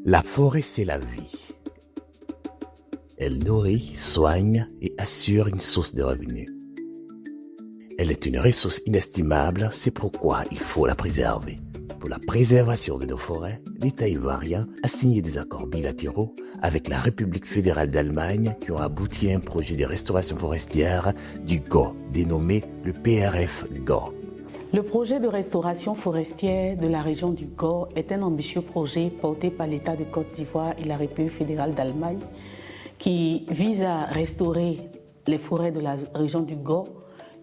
La forêt, c'est la vie. Elle nourrit, soigne et assure une source de revenus. Elle est une ressource inestimable, c'est pourquoi il faut la préserver. Pour la préservation de nos forêts, l'État ivoirien a signé des accords bilatéraux avec la République fédérale d'Allemagne qui ont abouti à un projet de restauration forestière du GO, dénommé le PRF-GO. Le projet de restauration forestière de la région du GO est un ambitieux projet porté par l'État de Côte d'Ivoire et la République fédérale d'Allemagne qui vise à restaurer les forêts de la région du GO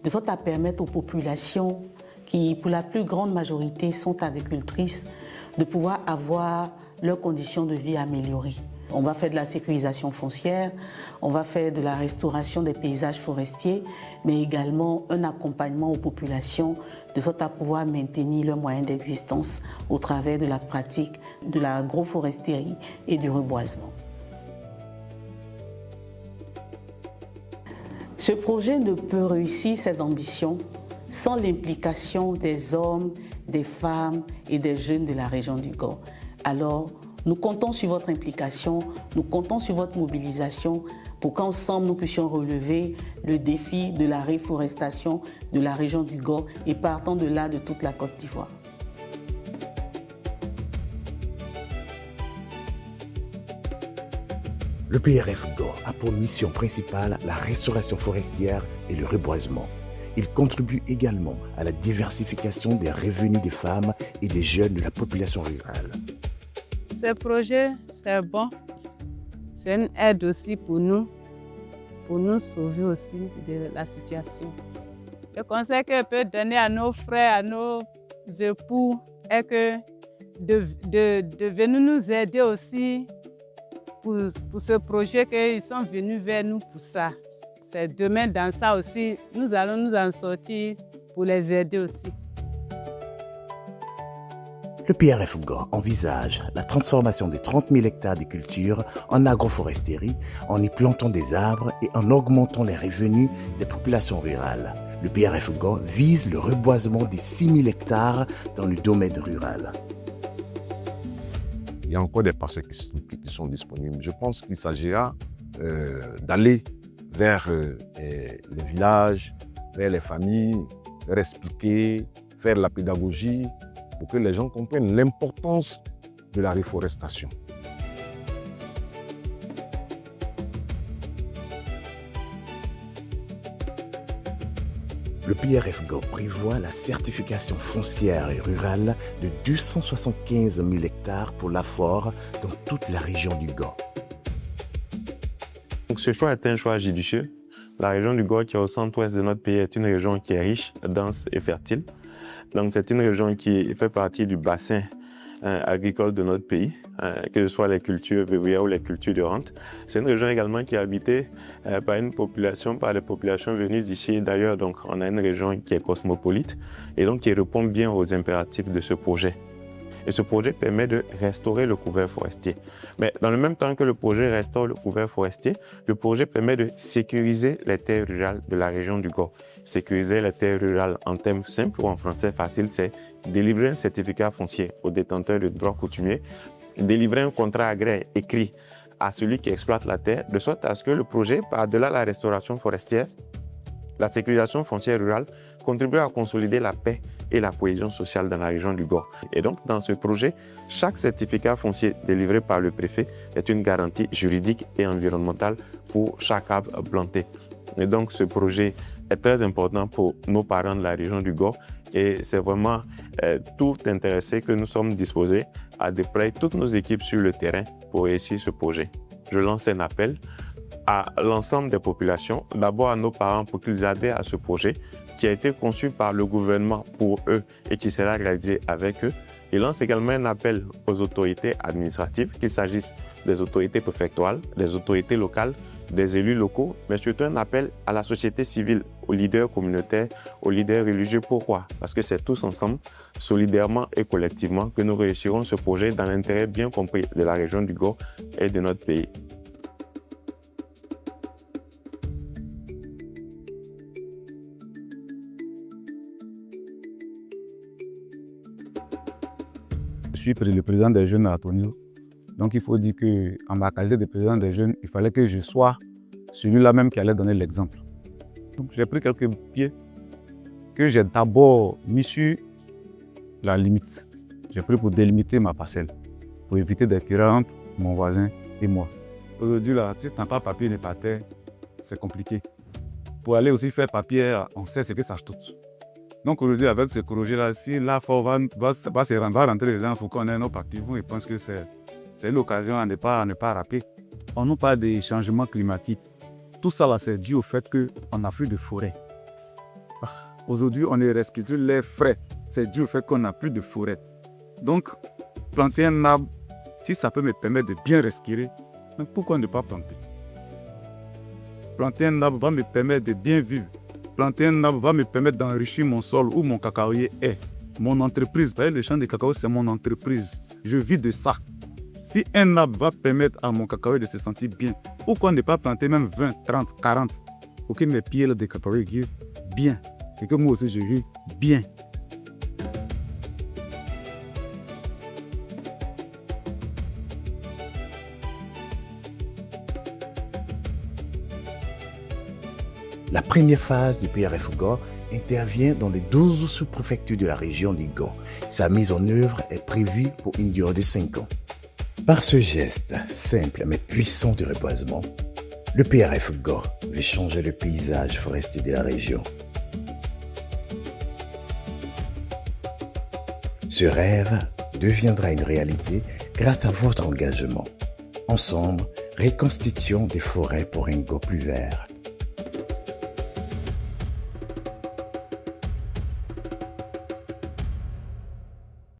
de sorte à permettre aux populations qui, pour la plus grande majorité, sont agricultrices, de pouvoir avoir leurs conditions de vie améliorées. On va faire de la sécurisation foncière, on va faire de la restauration des paysages forestiers, mais également un accompagnement aux populations de sorte à pouvoir maintenir leurs moyens d'existence au travers de la pratique de l'agroforesterie et du reboisement. Ce projet ne peut réussir ses ambitions sans l'implication des hommes, des femmes et des jeunes de la région du GO. Alors, nous comptons sur votre implication, nous comptons sur votre mobilisation pour qu'ensemble nous puissions relever le défi de la reforestation de la région du GO et partant de là de toute la Côte d'Ivoire. Le PRF-GO a pour mission principale la restauration forestière et le reboisement. Il contribue également à la diversification des revenus des femmes et des jeunes de la population rurale. Ce projet, c'est bon. C'est une aide aussi pour nous sauver aussi de la situation. Le conseil que je peux donner à nos frères, à nos époux, est que de venir nous aider aussi pour ce projet qu'ils sont venus vers nous pour ça. C'est demain dans ça aussi, nous allons nous en sortir pour les aider aussi. Le PRF-GO envisage la transformation de 30 000 hectares de cultures en agroforesterie en y plantant des arbres et en augmentant les revenus des populations rurales. Le PRF-GO vise le reboisement des 6 000 hectares dans le domaine rural. Il y a encore des parcelles qui sont disponibles. Je pense qu'il s'agira d'aller vers les villages, vers les familles, leur expliquer, faire la pédagogie pour que les gens comprennent l'importance de la reforestation. Le PRF-GO prévoit la certification foncière et rurale de 275 000 hectares pour l'AFOR dans toute la région du GO. Donc ce choix est un choix judicieux. La région du GO qui est au centre-ouest de notre pays est une région qui est riche, dense et fertile. Donc c'est une région qui fait partie du bassin agricole de notre pays, que ce soit les cultures vivrières ou les cultures de rente. C'est une région également qui est habitée par des populations venues d'ici et d'ailleurs. Donc on a une région qui est cosmopolite et donc qui répond bien aux impératifs de ce projet. Et ce projet permet de restaurer le couvert forestier. Mais dans le même temps que le projet restaure le couvert forestier, le projet permet de sécuriser les terres rurales de la région du GO. Sécuriser les terres rurales en termes simples ou en français facile, c'est délivrer un certificat foncier au détenteur de droits coutumiers, délivrer un contrat agraire écrit à celui qui exploite la terre, de sorte à ce que le projet, par-delà la restauration forestière, la sécurisation foncière rurale, contribue à consolider la paix et la cohésion sociale dans la région du GO. Et donc, dans ce projet, chaque certificat foncier délivré par le préfet est une garantie juridique et environnementale pour chaque arbre planté. Et donc, ce projet est très important pour nos parents de la région du GO et c'est vraiment tout intéressé que nous sommes disposés à déployer toutes nos équipes sur le terrain pour réussir ce projet. Je lance un appel à l'ensemble des populations, d'abord à nos parents pour qu'ils adhèrent à ce projet qui a été conçu par le gouvernement pour eux et qui sera réalisé avec eux. Il lance également un appel aux autorités administratives, qu'il s'agisse des autorités préfectorales, des autorités locales, des élus locaux, mais surtout un appel à la société civile, aux leaders communautaires, aux leaders religieux. Pourquoi? Parce que c'est tous ensemble, solidairement et collectivement, que nous réussirons ce projet dans l'intérêt bien compris de la région du GO et de notre pays. Je suis le président des jeunes à Tonio, Donc il faut dire qu'en ma qualité de président des jeunes, il fallait que je sois celui-là même qui allait donner l'exemple. Donc j'ai pris quelques pieds que j'ai d'abord mis sur la limite. J'ai pris pour délimiter ma parcelle, pour éviter des querelles entre mon voisin et moi. Aujourd'hui, là, si tu n'as pas papier ni par terre, c'est compliqué. Pour aller aussi faire papier, on sait ce que ça coûte. Donc aujourd'hui, avec ce projet-là, si la FOR va rentrer dedans, il faut qu'on ait nos papiers. Je pense que c'est l'occasion à ne pas rater. On nous parle des changements climatiques. Tout ça, là, c'est dû au fait qu'on n'a plus de forêt. Aujourd'hui, on est restitué l'air frais. C'est dû au fait qu'on n'a plus de forêt. Donc, planter un arbre, si ça peut me permettre de bien respirer, pourquoi ne pas planter? Planter un arbre va me permettre de bien vivre. Planter un arbre va me permettre d'enrichir mon sol où mon cacaoyer est. Mon entreprise, le champ de cacao, c'est mon entreprise. Je vis de ça. Si un arbre va permettre à mon cacaoyer de se sentir bien, pourquoi ne pas planter même 20, 30, 40 pour que mes pieds de cacaoyer vivent bien et que moi aussi je vis bien. La première phase du PRF Go intervient dans les 12 sous-préfectures de la région du Go. Sa mise en œuvre est prévue pour une durée de 5 ans. Par ce geste simple mais puissant de reboisement, le PRF Go veut changer le paysage forestier de la région. Ce rêve deviendra une réalité grâce à votre engagement. Ensemble, reconstituons des forêts pour un Go plus vert.